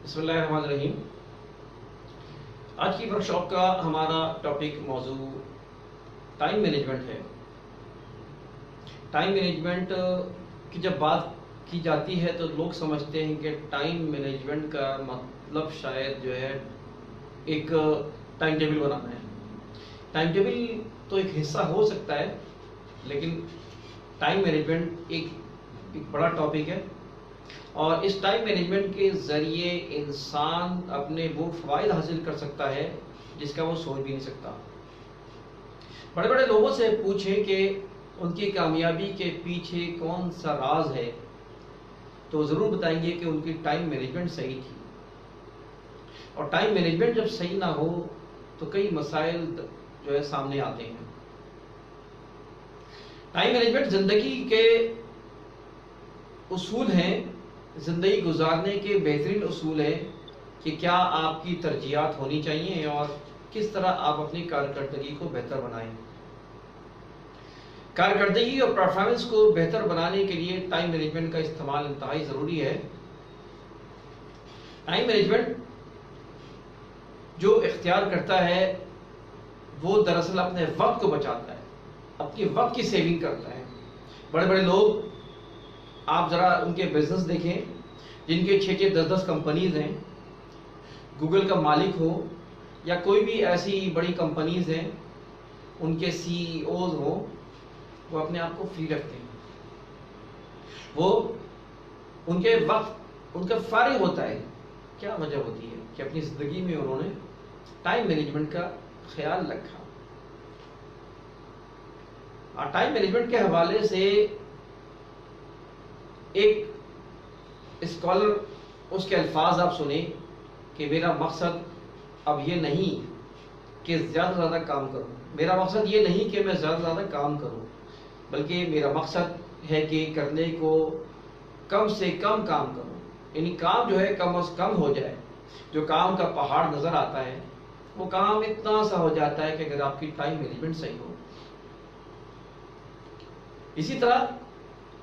بسم اللہ الرحمن الرحیم۔ آج کی ورک شاپ کا ہمارا ٹاپک موضوع ٹائم مینجمنٹ ہے۔ ٹائم مینجمنٹ کی جب بات کی جاتی ہے تو لوگ سمجھتے ہیں کہ ٹائم مینجمنٹ کا مطلب شاید جو ہے ایک ٹائم ٹیبل بنانا ہے۔ ٹائم ٹیبل تو ایک حصہ ہو سکتا ہے، لیکن ٹائم مینجمنٹ ایک بڑا ٹاپک ہے، اور اس ٹائم مینجمنٹ کے ذریعے انسان اپنے وہ فوائد حاصل کر سکتا ہے جس کا وہ سوچ بھی نہیں سکتا۔ بڑے بڑے لوگوں سے پوچھیں کہ ان کی کامیابی کے پیچھے کون سا راز ہے، تو ضرور بتائیں گے کہ ان کی ٹائم مینجمنٹ صحیح تھی۔ اور ٹائم مینجمنٹ جب صحیح نہ ہو تو کئی مسائل جو ہے سامنے آتے ہیں۔ ٹائم مینجمنٹ زندگی کے اصول ہیں، زندگی گزارنے کے بہترین اصول ہیں کہ کیا آپ کی ترجیحات ہونی چاہیے اور کس طرح آپ اپنی کارکردگی کو بہتر بنائیں۔ کارکردگی اور پرفارمنس کو بہتر بنانے کے لیے ٹائم مینجمنٹ کا استعمال انتہائی ضروری ہے۔ ٹائم مینجمنٹ جو اختیار کرتا ہے وہ دراصل اپنے وقت کو بچاتا ہے، اپنی وقت کی سیونگ کرتا ہے۔ بڑے بڑے لوگ آپ ذرا ان کے بزنس دیکھیں، جن کے 6 10 کمپنیز ہیں، گوگل کا مالک ہو یا کوئی بھی ایسی بڑی کمپنیز ہیں، ان کے CEO ہوں، وہ اپنے آپ کو فری رکھتے ہیں۔ وہ ان کے وقت ان کا فارغ ہوتا ہے۔ کیا وجہ ہوتی ہے کہ اپنی زندگی میں انہوں نے ٹائم مینجمنٹ کا خیال رکھا۔ اور ٹائم مینجمنٹ کے حوالے سے ایک اسکالر، اس کے الفاظ آپ سنیں کہ میرا مقصد اب یہ نہیں کہ زیادہ سے زیادہ کام کروں، میرا مقصد یہ نہیں کہ میں زیادہ سے زیادہ کام کروں، بلکہ میرا مقصد ہے کہ کرنے کو کم سے کم کام کروں، یعنی کام جو ہے کم از کم ہو جائے۔ جو کام کا پہاڑ نظر آتا ہے وہ کام اتنا سا ہو جاتا ہے کہ اگر آپ کی ٹائم مینجمنٹ صحیح ہو۔ اسی طرح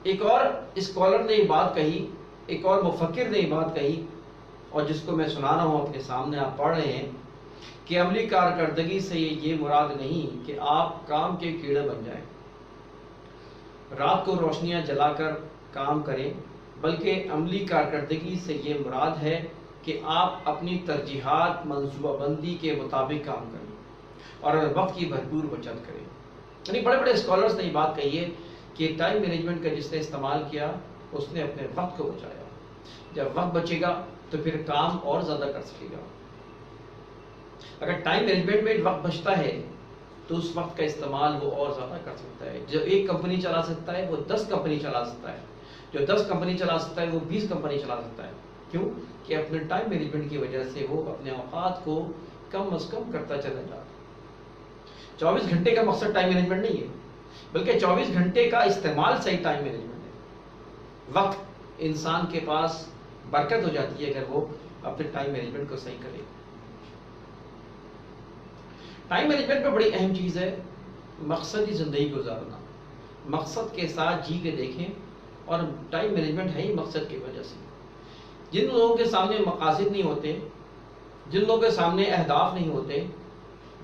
ایک اور اسکالر نے یہ بات کہی، ایک اور مفکر نے یہ بات کہی، اور جس کو میں سنا رہا ہوں اپنے سامنے، آپ پڑھ رہے ہیں کہ عملی کارکردگی سے یہ مراد نہیں کہ آپ کام کے کیڑے بن جائیں، رات کو روشنیاں جلا کر کام کریں، بلکہ عملی کارکردگی سے یہ مراد ہے کہ آپ اپنی ترجیحات منصوبہ بندی کے مطابق کام کریں اور وقت کی بھرپور بچت کریں۔ یعنی بڑے بڑے اسکالرز نے یہ بات کہی ہے کہ ٹائم مینجمنٹ کا جس نے استعمال کیا اس نے اپنے وقت کو بچایا۔ جب وقت بچے گا تو پھر کام اور زیادہ کر سکے گا۔ اگر ٹائم مینجمنٹ میں وقت بچتا ہے تو اس وقت کا استعمال وہ اور زیادہ کر سکتا ہے۔ جو 1 کمپنی چلا سکتا ہے وہ 10 کمپنی چلا سکتا ہے، جو 10 کمپنی چلا سکتا ہے وہ 20 کمپنی چلا سکتا ہے۔ کیوں؟ کہ اپنے ٹائم مینجمنٹ کی وجہ سے وہ اپنے اوقات کو کم از کم کرتا چلا جاتا ہے۔ 24 گھنٹے کا مقصد ٹائم مینجمنٹ نہیں ہے، بلکہ 24 گھنٹے کا استعمال صحیح ٹائم مینجمنٹ ہے۔ وقت انسان کے پاس برکت ہو جاتی ہے اگر وہ اپنے ٹائم مینجمنٹ کو صحیح کرے۔ ٹائم مینجمنٹ میں بڑی اہم چیز ہے مقصدی زندگی گزارنا۔ مقصد کے ساتھ جی کے دیکھیں، اور ٹائم مینجمنٹ ہے ہی مقصد کی وجہ سے۔ جن لوگوں کے سامنے مقاصد نہیں ہوتے، جن لوگوں کے سامنے اہداف نہیں ہوتے،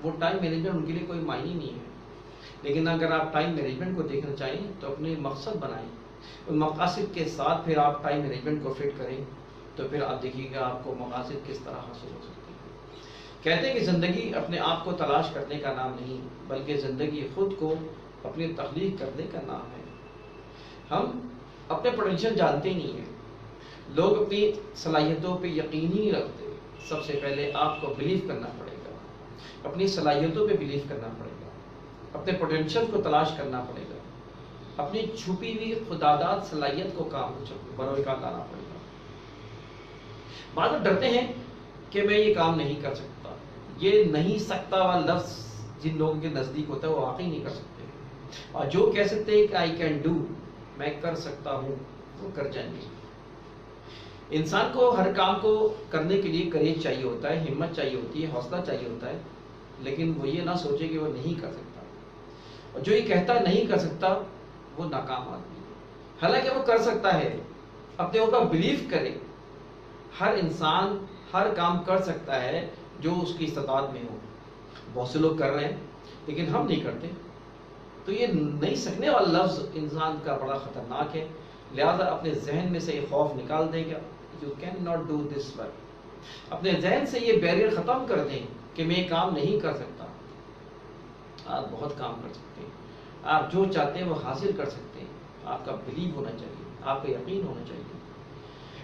وہ ٹائم مینجمنٹ ان کے لیے کوئی معنی نہیں ہے۔ لیکن اگر آپ ٹائم مینجمنٹ کو دیکھنا چاہیں تو اپنے مقصد بنائیں، ان مقاصد کے ساتھ پھر آپ ٹائم مینجمنٹ کو فٹ کریں، تو پھر آپ دیکھیے گا آپ کو مقاصد کس طرح حاصل ہو سکتے ہیں۔ کہتے ہیں کہ زندگی اپنے آپ کو تلاش کرنے کا نام نہیں، بلکہ زندگی خود کو اپنی تخلیق کرنے کا نام ہے۔ ہم اپنے پوٹینشیل جانتے ہی نہیں ہیں۔ لوگ اپنی صلاحیتوں پہ یقین ہی نہیں رکھتے۔ سب سے پہلے آپ کو بلیو کرنا پڑے گا، اپنی صلاحیتوں پہ بلیو کرنا پڑے گا، اپنے پوٹینشیل کو تلاش کرنا پڑے گا، اپنی چھپی ہوئی خداداد صلاحیت کو بروئے کار لانا پڑے گا۔ بعض لوگ ڈرتے ہیں کہ میں یہ کام نہیں کر سکتا۔ یہ نہیں سکتا والا لفظ جن لوگوں کے نزدیک ہوتا ہے وہ واقعی نہیں کر سکتے، اور جو کہہ سکتے ہیں کہ آئی کین ڈو، میں کر سکتا ہوں، وہ کر جائیں گے۔ انسان کو ہر کام کو کرنے کے لیے کریج چاہیے ہوتا ہے، ہمت چاہیے ہوتی ہے، حوصلہ چاہیے ہوتا ہے، لیکن وہ یہ نہ سوچے کہ وہ نہیں کر سکتا، اور جو یہ کہتا ہے نہیں کر سکتا وہ ناکام آدمی ہے۔ حالانکہ وہ کر سکتا ہے، اپنے اوپر بلیف کرے، ہر انسان ہر کام کر سکتا ہے جو اس کی استطاعت میں ہو. بہت سے لوگ کر رہے ہیں لیکن ہم نہیں کرتے. تو یہ نہیں سکنے والا لفظ انسان کا بڑا خطرناک ہے. لہذا اپنے ذہن میں سے یہ خوف نکال دیں گا یو کین ناٹ ڈو دس ورک. اپنے ذہن سے یہ بیریئر ختم کر دیں کہ میں یہ کام نہیں کر سکتا. آپ بہت کام کر سکتے ہیں. آپ جو چاہتے ہیں وہ حاصل کر سکتے ہیں. آپ کا بلیو ہونا چاہیے, آپ کا یقین ہونا چاہیے.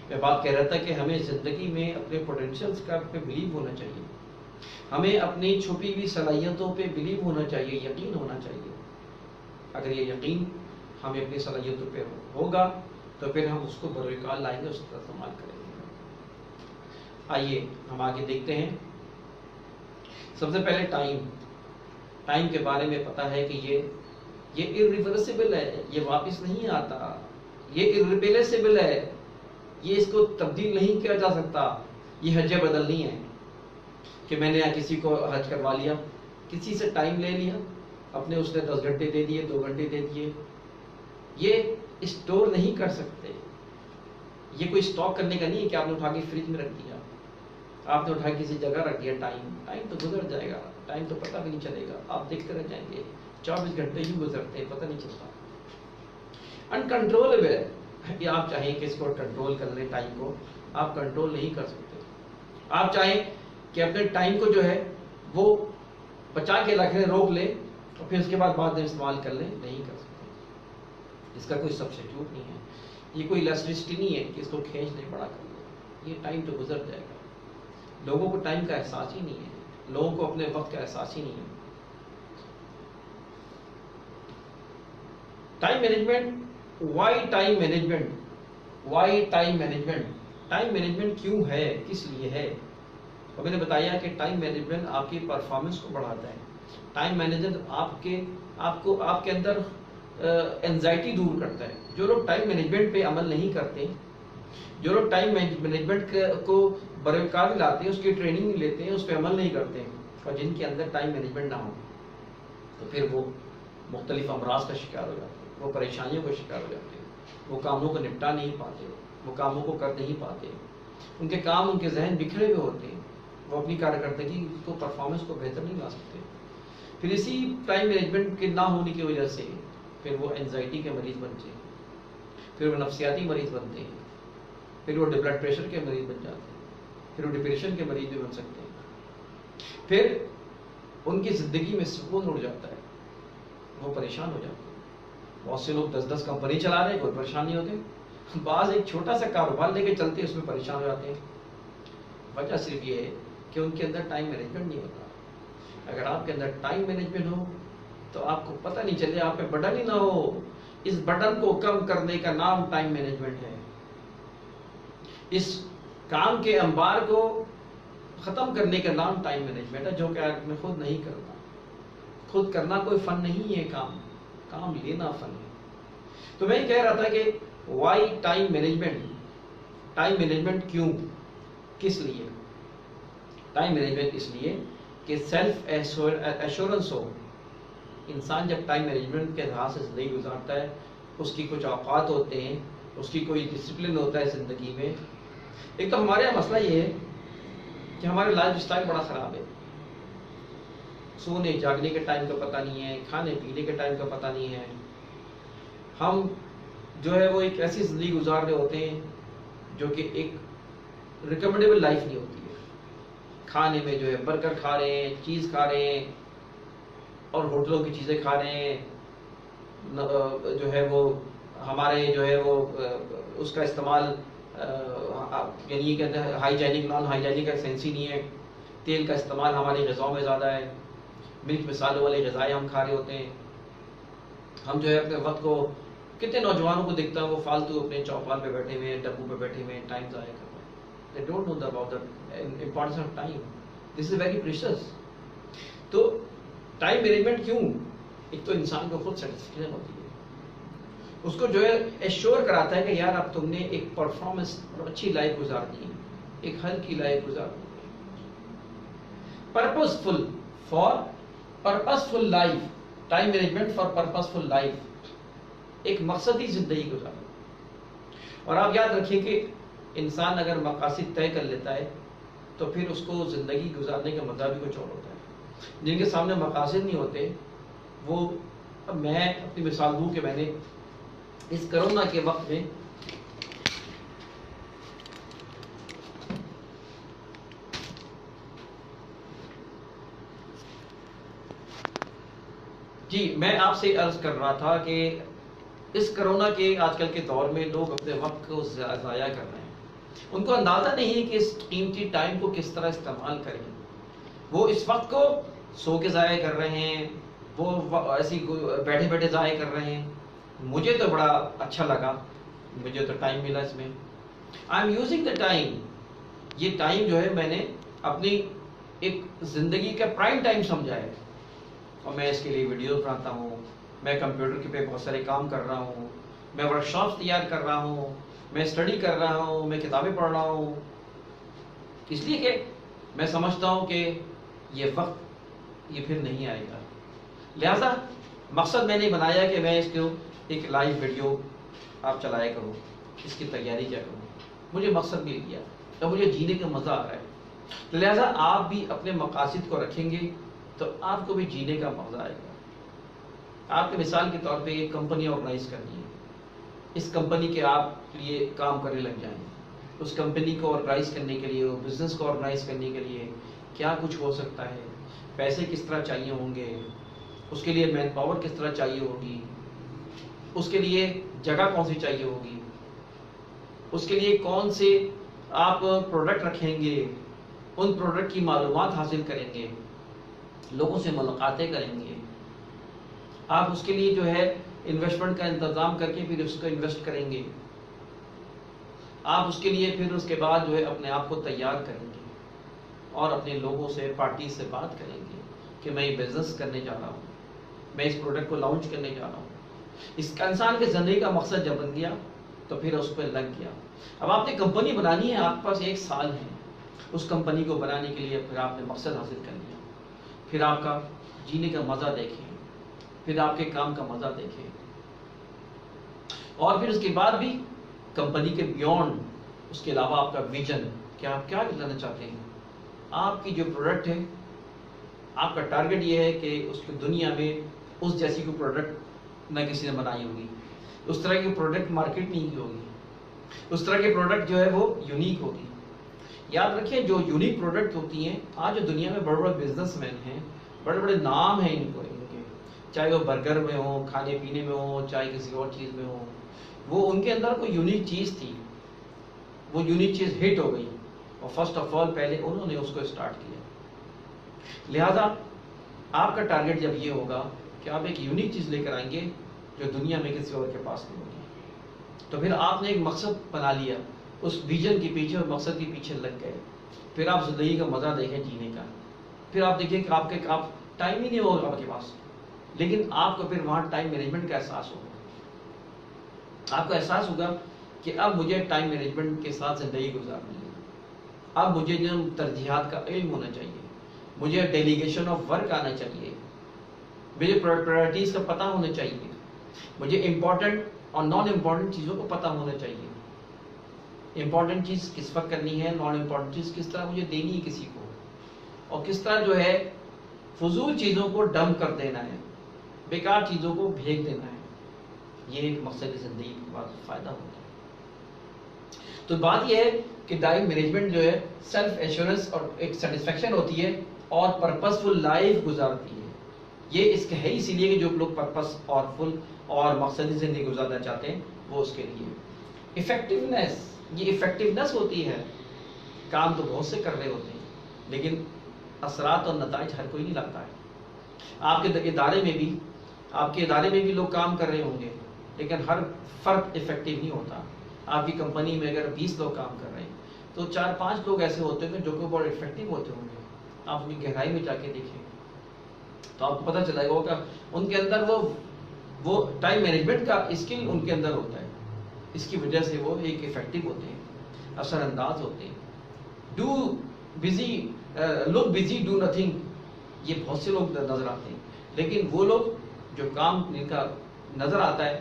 میں بات کہہ رہا تھا کہ ہمیں زندگی میں اپنے پوٹینشیلز کا پہ بلیو ہونا چاہیے. ہمیں اپنی چھپی ہوئی صلاحیتوں پہ بلیو ہونا چاہیے, یقین ہونا چاہیے. اگر یہ یقین ہمیں اپنی صلاحیتوں پہ ہوگا تو پھر ہم اس کو بروکار لائیں گے, اس کا استعمال کریں گے. آئیے ہم آگے دیکھتے ہیں. سب سے پہلے ٹائم کے بارے میں پتا ہے کہ یہ irreversible ہے, یہ واپس نہیں آتا. یہ irreplaceable ہے, یہ اس کو تبدیل نہیں کیا جا سکتا. یہ حج بدل نہیں ہے کہ میں نے کسی کو حج کروا لیا, کسی سے ٹائم لے لیا, اپنے اس نے 10 گھنٹے دے دیے, 2 گھنٹے دے دیے. یہ اسٹور نہیں کر سکتے. یہ کوئی اسٹاک کرنے کا نہیں ہے کہ آپ نے اٹھا کے فریج میں رکھ دیا, آپ نے اٹھا کے کسی جگہ رکھ دیا. ٹائم تو گزر جائے گا, ٹائم تو پتہ بھی نہیں چلے گا, آپ دیکھتے رہ جائیں گے. 24 گھنٹے ہی گزرتے ہیں, پتہ نہیں چلتا. انکنٹرولبل ہے کہ آپ چاہیں کہ اس کو کنٹرول کر لیں, ٹائم کو آپ کنٹرول نہیں کر سکتے. آپ چاہیں کہ اپنے ٹائم کو جو ہے وہ بچا کے رکھ لیں, روک لیں, اور پھر اس کے بعد میں استعمال کر لیں, نہیں کر سکتے. اس کا کوئی سبسٹیٹیوٹ نہیں ہے. یہ کوئی الیسٹریسٹی نہیں ہے کہ اس کو کھینچ لیں, بڑا کر لیں. یہ ٹائم تو گزر جائے گا. لوگوں کو ٹائم کا احساس ہی نہیں ہے, لوگوں کو اپنے وقت کا احساس ہی نہیں ہے. Time management. Why time management? Why time management? Time management کیوں ہے, کس لیے ہے؟ اور میں نے بتایا کہ ٹائم مینجمنٹ آپ کی پرفارمنس کو بڑھاتا ہے. ٹائم مینجمنٹ آپ کے اندر انزائٹی دور کرتا ہے. جو لوگ ٹائم مینجمنٹ پہ عمل نہیں کرتے, جو لوگ ٹائم مینجمنٹ کو بروکار لاتے ہیں, اس کی ٹریننگ نہیں لیتے ہیں, اس پہ عمل نہیں کرتے ہیں, اور جن کے اندر ٹائم مینجمنٹ نہ ہو, تو پھر وہ مختلف امراض کا شکار ہو جاتے ہیں, وہ پریشانیوں کا شکار ہو جاتے ہیں, وہ کاموں کو نپٹا نہیں پاتے, وہ کاموں کو کر نہیں پاتے. ان کے کام, ان کے ذہن بکھرے ہوئے ہوتے ہیں, وہ اپنی کارکردگی کو, پرفارمنس کو بہتر نہیں لا سکتے. پھر اسی ٹائم مینجمنٹ کے نہ ہونے کی وجہ سے پھر وہ اینزائٹی کے مریض بنتے ہیں, پھر وہ نفسیاتی مریض بنتے ہیں, پھر وہ بلڈ پریشر کے مریض بن جاتے ہیں, پھر وہ ڈپریشن کے مریض بھی بن سکتے ہیں. پھر ان کی زندگی میں سکون اڑ جاتا ہے, وہ پریشان ہو جاتے ہیں. بہت سے لوگ 10 کمپنی چلا رہے ہیں, کوئی پریشان نہیں ہوتے. بعض ایک چھوٹا سا کاروبار لے کے چلتے ہیں, اس میں پریشان ہو جاتے ہیں. وجہ صرف یہ ہے کہ ان کے اندر ٹائم مینجمنٹ نہیں ہوتا. اگر آپ کے اندر ٹائم مینجمنٹ ہو تو آپ کو پتہ نہیں چلے, آپ پہ بٹن ہی نہ ہو. اس بٹن کو کم کرنے کا نام ٹائم مینجمنٹ ہے. اس کام کے انبار کو ختم کرنے کا نام ٹائم مینجمنٹ ہے, جو کہ میں خود نہیں کرتا. خود کرنا کوئی فن نہیں ہے, کام لینا فن ہے. تو میں کہہ رہا تھا کہ why time management? Time management کیوں, کس لیے؟ ٹائم مینجمنٹ اس لیے کہ سیلف ایشورنس ہو. انسان جب ٹائم مینجمنٹ کے لحاظ سے زندگی گزارتا ہے, اس کی کچھ اوقات ہوتے ہیں, اس کی کوئی ڈسپلن ہوتا ہے زندگی میں. ایک تو ہمارے یہاں مسئلہ یہ ہے کہ ہمارے لائف اسٹائل بڑا خراب ہے. سونے جاگنے کے ٹائم کا پتہ نہیں ہے, کھانے پینے کے ٹائم کا پتہ نہیں ہے. ہم جو ہے وہ ایک ایسی زندگی گزار رہے ہوتے ہیں جو کہ ایک ریکمنڈیبل لائف نہیں ہوتی ہے. کھانے میں جو ہے برگر کھا رہے ہیں, چیز کھا رہے ہیں, اور ہوٹلوں کی چیزیں کھا رہے ہیں. جو ہے وہ ہمارے جو ہے وہ اس کا استعمال یعنی یہ کہتے ہیں ہائیجینک, نان ہائیجینک کا سینس ہی نہیں ہے. تیل کا استعمال ہماری غذاؤں میں زیادہ ہے. مرچ مسالوں والے غذائیں ہم کھا رہے ہوتے ہیں. ہم جو ہے اپنے وقت کو, کتنے نوجوانوں کو دیکھتا ہوں وہ فالتو اپنے چوپال پہ بیٹھے ہوئے ہیں, ڈبوں پہ بیٹھے ہوئے ہیں, ٹائم ضائع کر رہے ہیں. They don't know about the importance of time. This is very precious. تو ٹائم مینجمنٹ کیوں؟ ایک تو انسان کو خود سیٹسفیکشن ہوتی ہے, اس کو جو ہے ایشور کراتا ہے کہ یار اب تم نے ایک پرفارمنس اور اچھی لائف گزار دی, ایک ہلکی لائف گزار دی. Purposeful for purposeful life, time management for purposeful life, ایک مقصدی زندگی گزارنا. اور آپ یاد رکھیں کہ انسان اگر مقاصد طے کر لیتا ہے تو پھر اس کو زندگی گزارنے کا مزہ بھی کچھ اور ہوتا ہے. جن کے سامنے مقاصد نہیں ہوتے وہ، اب میں اپنی مثال دوں کہ میں نے اس کرونا کے وقت میں جی میں آپ سے عرض کر رہا تھا کہ اس کرونا کے آج کل کے دور میں لوگ اپنے وقت کو ضائع کر رہے ہیں. ان کو اندازہ نہیں ہے کہ اس قیمتی ٹائم کو کس طرح استعمال کریں. وہ اس وقت کو سو کے ضائع کر رہے ہیں، وہ ایسی بیٹھے بیٹھے ضائع کر رہے ہیں. مجھے تو بڑا اچھا لگا، مجھے تو ٹائم ملا اس میں. I am using the time. یہ ٹائم جو ہے میں نے اپنی ایک زندگی کا پرائم ٹائم سمجھا ہے، اور میں اس کے لیے ویڈیوز بناتا ہوں، میں کمپیوٹر کے پہ بہت سارے کام کر رہا ہوں، میں ورک شاپس تیار کر رہا ہوں، میں اسٹڈی کر رہا ہوں، میں کتابیں پڑھ رہا ہوں. اس لیے کہ میں سمجھتا ہوں کہ یہ وقت یہ پھر نہیں آئے گا. لہذا مقصد میں نے بنایا کہ میں اس کو ایک لائیو ویڈیو آپ چلایا کروں، اس کی تیاری کیا کروں. مجھے مقصد مل گیا اور مجھے جینے کا مزہ آ رہا ہے. لہذا آپ بھی اپنے مقاصد کو رکھیں گے تو آپ کو بھی جینے کا مزہ آئے گا. آپ کے مثال کے طور پہ ایک کمپنی آرگنائز کرنی ہے، اس کمپنی کے آپ لیے کام کرنے لگ جائیں. اس کمپنی کو آرگنائز کرنے کے لیے، بزنس کو آرگنائز کرنے کے لیے کیا کچھ ہو سکتا ہے، پیسے کس طرح چاہیے ہوں گے، اس کے لیے مین پاور کس طرح چاہیے ہوگی، اس کے لیے جگہ کون سی چاہیے ہوگی، اس کے لیے کون سے آپ پروڈکٹ رکھیں گے، ان پروڈکٹ کی معلومات حاصل کریں گے، لوگوں سے ملاقاتیں کریں گے. آپ اس کے لیے جو ہے انویسٹمنٹ کا انتظام کر کے پھر اس کو انویسٹ کریں گے. آپ اس کے لیے پھر اس کے بعد جو ہے اپنے آپ کو تیار کریں گے اور اپنے لوگوں سے، پارٹی سے بات کریں گے کہ میں یہ بزنس کرنے جا رہا ہوں، میں اس پروڈکٹ کو لانچ کرنے جا رہا ہوں. اس کا انسان کے زندگی کا مقصد جب بن گیا تو پھر اس پہ لگ گیا. اب آپ نے کمپنی بنانی ہے، آپ کے پاس 1 سال ہے. اس کمپنی کو بنانے کے لیے پھر آپ نے مقصد حاصل کر لیا. پھر آپ کا جینے کا مزہ دیکھیں، پھر آپ کے کام کا مزہ دیکھیں، اور پھر اس کے بعد بھی کمپنی کے بیونڈ، اس کے علاوہ آپ کا ویژن کہ آپ کیا لانا چاہتے ہیں. آپ کی جو پروڈکٹ ہے، آپ کا ٹارگٹ یہ ہے کہ اس کی دنیا میں اس جیسی کوئی پروڈکٹ نہ کسی نے بنائی ہوگی، اس طرح کی پروڈکٹ مارکیٹ نہیں کی ہوگی، اس طرح کی پروڈکٹ جو ہے وہ یونیک ہوگی. یاد رکھیں جو یونیک پروڈکٹ ہوتی ہیں، آج جو دنیا میں بڑے بڑے بزنس مین ہیں، بڑے بڑے نام ہیں ان کے، چاہے وہ برگر میں ہوں، کھانے پینے میں ہوں، چاہے کسی اور چیز میں ہوں، وہ ان کے اندر کوئی یونیک چیز تھی، وہ یونیک چیز ہٹ ہو گئی اور فرسٹ آف آل پہلے انہوں نے اس کو اسٹارٹ کیا. لہذا آپ کا ٹارگٹ جب یہ ہوگا کہ آپ ایک یونیک چیز لے کر آئیں گے جو دنیا میں کسی اور کے پاس نہیں ہوگی، تو پھر آپ نے ایک مقصد بنا لیا، اس ویژن کے پیچھے اور مقصد کے پیچھے لگ گئے. پھر آپ زندگی کا مزہ دیکھیں جینے کا. پھر آپ دیکھیں کہ آپ ٹائم ہی نہیں ہوگا آپ کے پاس، لیکن آپ کو پھر وہاں ٹائم مینجمنٹ کا احساس ہوگا. آپ کو احساس ہوگا کہ اب مجھے ٹائم مینجمنٹ کے ساتھ زندگی گزارنی ہے. اب مجھے جو ترجیحات کا علم ہونا چاہیے، مجھے ڈیلیگیشن آف ورک آنا چاہیے، مجھے پرائرٹیز کا پتہ ہونا چاہیے، مجھے امپورٹنٹ اور نان امپورٹنٹ چیزوں کو پتہ ہونا چاہیے. امپورٹنٹ چیز کس وقت کرنی ہے، نان امپورٹنٹ چیز کس طرح مجھے دینی ہے کسی کو، اور کس طرح جو ہے فضول چیزوں کو ڈم کر دینا ہے، بیکار چیزوں کو پھینک دینا ہے. یہ ایک مقصد کی زندگی کے بعد فائدہ ہوتا ہے. تو بات یہ ہے کہ ٹائم مینجمنٹ جو ہے سیلف ایشورنس اور ایک سیٹسفیکشن ہوتی ہے اور پرپسفل لائف گزارتی ہے. یہ اس کے ہے اسی لیے کہ جو لوگ پرپس اور فل اور مقصدی زندگی گزارنا چاہتے ہیں وہ اس کے لیے. افیکٹونیس، یہ افیکٹونیس ہوتی ہے. کام تو بہت سے کر رہے ہوتے ہیں لیکن اثرات اور نتائج ہر کوئی نہیں لاتا ہے. آپ کے ادارے میں بھی لوگ کام کر رہے ہوں گے لیکن ہر فرد افیکٹو نہیں ہوتا. آپ کی کمپنی میں اگر 20 لوگ کام کر رہے ہیں تو 4-5 لوگ ایسے ہوتے ہیں جو کہ بہت افیکٹو ہوتے ہوں گے. آپ ان کی گہرائی میں جا کے دیکھیں تو آپ کو پتہ چلے گا کہ ان کے اندر وہ ٹائم مینجمنٹ کا اسکل ان کے اندر ہوتا ہے. اس کی وجہ سے وہ ایک افیکٹو ہوتے ہیں، اثر انداز ہوتے ہیں. لک بزی ڈو نتھنگ، یہ بہت سے لوگ نظر آتے ہیں، لیکن وہ لوگ جو کام جن کا نظر آتا ہے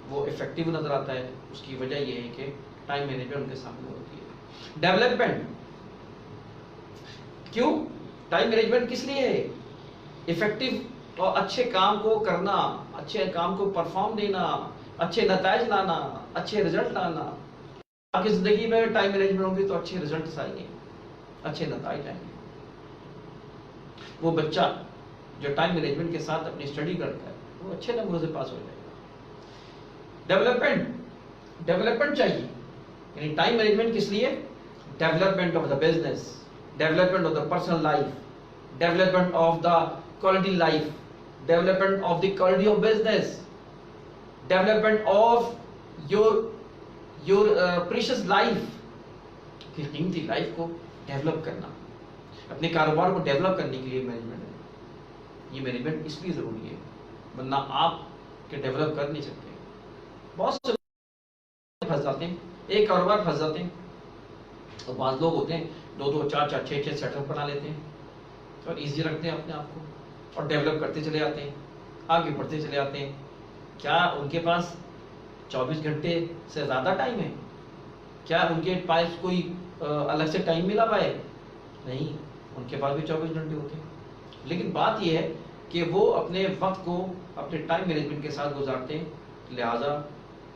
وہ افیکٹو نظر آتا ہے. اس کی وجہ یہ ہے کہ ٹائم مینجمنٹ ان کے سامنے ہوتی ہے. ڈیولپمنٹ کیوں؟ ٹائم مینجمنٹ کس لیے ہے؟ افیکٹو اور اچھے کام کو کرنا، اچھے کام کو پرفارم دینا، اچھے نتائج لانا، اچھے رزلٹ لانا. آپ کی زندگی میں ٹائم مینجمنٹ ہوگی تو اچھے رزلٹس آئیں گے، اچھے نتائج آئیں گے. وہ بچہ جو ٹائم مینجمنٹ کے ساتھ اپنی اسٹڈی کرتا ہے وہ اچھے نمبروں سے پاس ہو جائے گا. ڈیولپمنٹ چاہیے، یعنی ٹائم مینجمنٹ کس لیے؟ Development of the business, development of the personal life, development of the quality life, development of the quality of business, development of your precious life. کہ قیمتی لائف کو ڈیولپ کرنا، اپنے کاروبار کو ڈیولپ کرنے کے لیے مینجمنٹ ہے. یہ مینجمنٹ اس لیے ضروری ہے، ورنہ آپ کے ڈیولپ کر نہیں سکتے. بہت سے پھنس جاتے ہیں، ایک کاروبار پھنس جاتے ہیں، اور بعض لوگ ہوتے ہیں 2 4 4 6 6 سیٹ اپ بنا لیتے ہیں اور ایزی رکھتے ہیں اپنے آپ کو اور ڈیولپ کرتے چلے جاتے ہیں، آگے بڑھتے چلے جاتے ہیں. کیا ان کے پاس 24 گھنٹے سے زیادہ ٹائم ہے؟ کیا ان کے پاس کوئی الگ سے ٹائم ملا ہوا ہے؟ نہیں، ان کے پاس بھی 24 گھنٹے ہوتے ہیں. لیکن بات یہ ہے کہ وہ اپنے وقت کو اپنے ٹائم مینجمنٹ کے ساتھ گزارتے ہیں، لہٰذا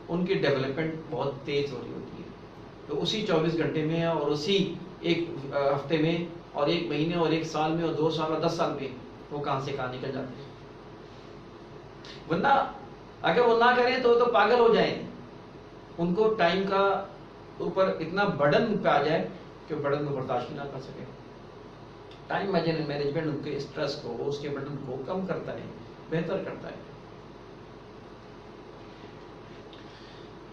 ان کی ڈیولپمنٹ بہت تیز ہو رہی ہوتی ہے. تو اسی 24 گھنٹے میں اور اسی ایک ہفتے میں اور 1 مہینے اور 1 سال میں اور 2 سال اور 10 سال میں وہ کہاں سے کہاں نکل جاتے ہیں. ورنہ اگر وہ نہ کریں تو پاگل ہو جائیں. ان کو ٹائم کا اوپر اتنا برڈن پہ آ جائے کہ وہ برڈن کو برداشت نہ کر سکے. ٹائم مینجمنٹ ان کے اسٹریس کو، اس کے برڈن کو کم کرتا ہے، بہتر کرتا ہے.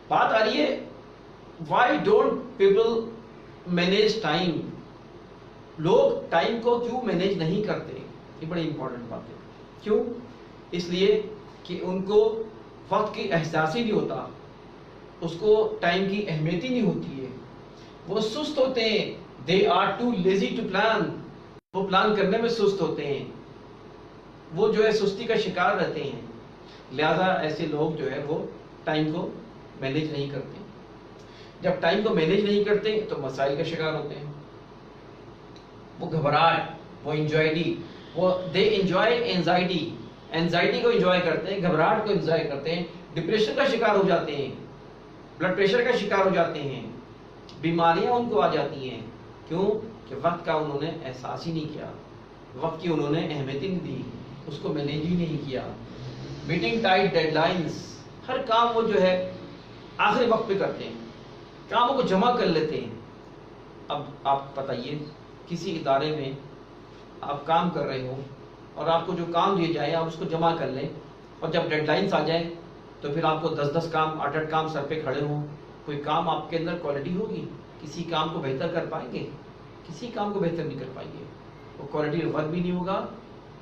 بات آ رہی ہے why don't people manage time. لوگ ٹائم کو کیوں مینیج نہیں کرتے؟ یہ بڑی امپورٹنٹ بات ہے. کیوں؟ اس لیے کہ ان کو وقت کی احساس ہی نہیں ہوتا، اس کو ٹائم کی اہمیت ہی نہیں ہوتی ہے. وہ سست ہوتے ہیں. They are too lazy to plan. وہ پلان کرنے میں سست ہوتے ہیں، وہ جو ہے سستی کا شکار رہتے ہیں. لہذا ایسے لوگ جو ہے وہ ٹائم کو مینیج نہیں کرتے. جب ٹائم کو مینیج نہیں کرتے تو مسائل کا شکار ہوتے ہیں. وہ گھبراہٹ، وہ انجوائٹی، وہ دے انجوائے اینزائٹی کو انجوائے کرتے ہیں، گھبراہٹ کو انجوائے کرتے ہیں، ڈپریشن کا شکار ہو جاتے ہیں، بلڈ پریشر کا شکار ہو جاتے ہیں، بیماریاں ان کو آ جاتی ہیں. کیوں؟ کہ وقت کا انہوں نے احساس ہی نہیں کیا، وقت کی انہوں نے اہمیت ہی نہیں دی، اس کو مینیج ہی نہیں کیا. میٹنگ ٹائٹ ڈیڈ لائنز، ہر کام وہ جو ہے آخری وقت پہ کرتے ہیں، کاموں کو جمع کر لیتے ہیں. اب آپ بتائیے کسی ادارے میں آپ کام کر رہے ہو اور آپ کو جو کام دیے جائے آپ اس کو جمع کر لیں، اور جب ڈیڈ لائنس آ جائیں تو پھر آپ کو 10 کام 8 کام سر پہ کھڑے ہوں. کوئی کام آپ کے اندر کوالٹی ہوگی؟ کسی کام کو بہتر کر پائیں گے؟ کسی کام کو بہتر نہیں کر پائیں گے. وہ کوالٹی ورک بھی نہیں ہوگا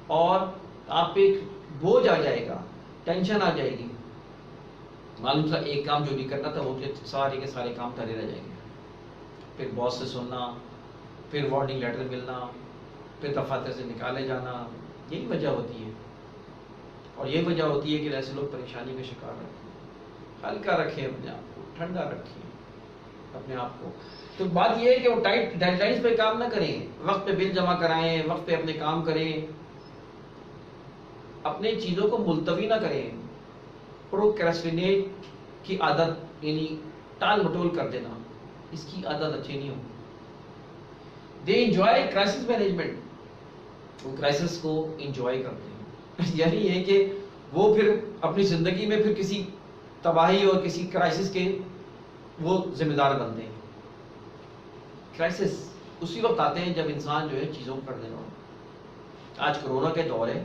اور آپ پہ ایک بوجھ آ جائے گا، ٹینشن آ جائے گی. معلوم تھا ایک کام جو نہیں کرنا تھا وہ سارے کے سارے کام دھرے رہ جائیں گے. پھر باس سے سننا، پھر وارننگ لیٹر ملنا، پھر دفاتر سے نکالے جانا. یہی وجہ ہوتی ہے، اور یہی وجہ ہوتی ہے کہ ایسے لوگ پریشانی کا شکار رہتے ہیں. ہلکا رکھیں اپنے آپ کو، ٹھنڈا رکھیں اپنے آپ کو. تو بات یہ ہے کہ وہ ٹائٹ ڈیڈ لائنس پہ کام نہ کریں، وقت پہ بل جمع کرائیں، وقت پہ اپنے کام کریں، اپنے چیزوں کو ملتوی نہ کریں. پروکریسٹینیٹ کی عادت، یعنی ٹال مٹول کر دینا، اس کی عادت اچھی نہیں ہوتی. دے انجوائے کرائسس مینجمنٹ، وہ کرائسس کو انجوائے کرتے ہیں. یعنی یہ کہ وہ پھر اپنی زندگی میں پھر کسی تباہی اور کسی کرائسس کے وہ ذمہ دار بنتے ہیں. کرائسس اسی وقت آتے ہیں جب انسان جو ہے چیزوں کو کر دینا ہو. آج کرونا کے دور ہے،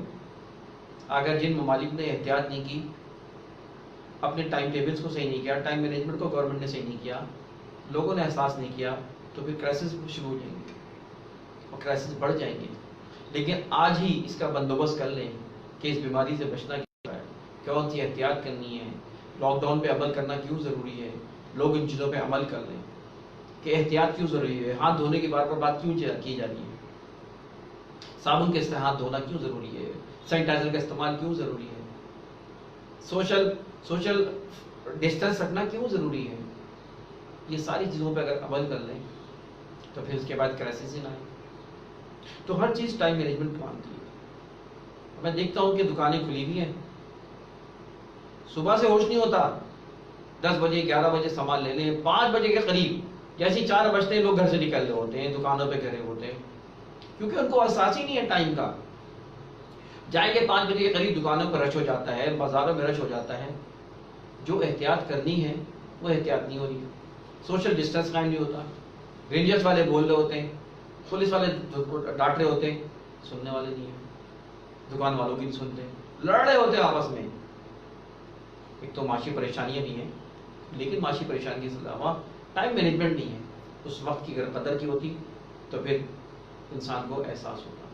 اگر جن ممالک نے احتیاط نہیں کی، اپنے ٹائم ٹیبلز کو صحیح نہیں کیا، ٹائم مینجمنٹ کو گورنمنٹ نے صحیح نہیں کیا، لوگوں نے احساس نہیں کیا، تو پھر کرائسس شروع ہو جائیں گے اور کرائسس بڑھ جائیں گے. لیکن آج ہی اس کا بندوبست کر لیں کہ اس بیماری سے بچنا کیا ہے، کون سی احتیاط کرنی ہے، لاک ڈاؤن پہ عمل کرنا کیوں ضروری ہے. لوگ ان چیزوں پہ عمل کر لیں کہ احتیاط کیوں ضروری ہے، ہاتھ دھونے کی بار پر بات کیوں کی جا رہی ہے، صابن کے ہاتھ دھونا کیوں ضروری ہے، سینیٹائزر کا استعمال کیوں ضروری ہے، سوشل ڈسٹینس رکھنا کیوں ضروری ہے. یہ ساری چیزوں پہ اگر عمل کر لیں تو پھر اس کے بعد کرائسس ہی نہ آئے. تو ہر چیز ٹائم مینجمنٹ مانتی ہے. میں دیکھتا ہوں کہ دکانیں کھلی ہوئی ہیں, صبح سے ہوش نہیں ہوتا, 10 بجے 11 بجے سامان لے لیں, 5 بجے کے قریب جیسے 4 بجتے ہیں لوگ گھر سے نکل رہے ہوتے ہیں, دکانوں پہ گھرے ہوتے ہیں, کیونکہ ان کو احساس ہی نہیں ہے ٹائم کا. جائیں گے 5 بجے کے قریب دکانوں پر رش ہو جاتا ہے, بازاروں میں رش ہو جاتا ہے. جو احتیاط کرنی ہے وہ احتیاط نہیں ہو رہی. سوشل ڈسٹینس قائم نہیں ہوتا. رینجرز والے بول رہے ہوتے ہیں, پولیس والے ڈانٹ رہے ہوتے ہیں, سننے والے نہیں ہیں. دکان والوں کی نہیں سنتے, لڑ رہے ہوتے ہیں آپس میں. ایک تو معاشی پریشانیاں بھی ہیں, لیکن معاشی پریشانی کے علاوہ ٹائم مینجمنٹ نہیں ہے. اس وقت کی اگر قدر کی ہوتی تو پھر انسان کو احساس ہوتا.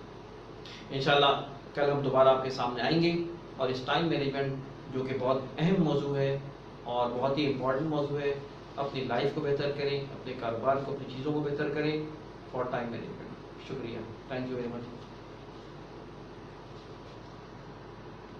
انشاءاللہ کل ہم دوبارہ آپ کے سامنے آئیں گے, اور اس ٹائم مینجمنٹ جو کہ بہت اہم موضوع ہے اور بہت ہی امپورٹنٹ موضوع ہے, اپنی لائف کو بہتر کریں, اپنے کاروبار کو, اپنی چیزوں کو بہتر کریں فار ٹائم مینجمنٹ. شکریہ, تھینک یو ویری مچ.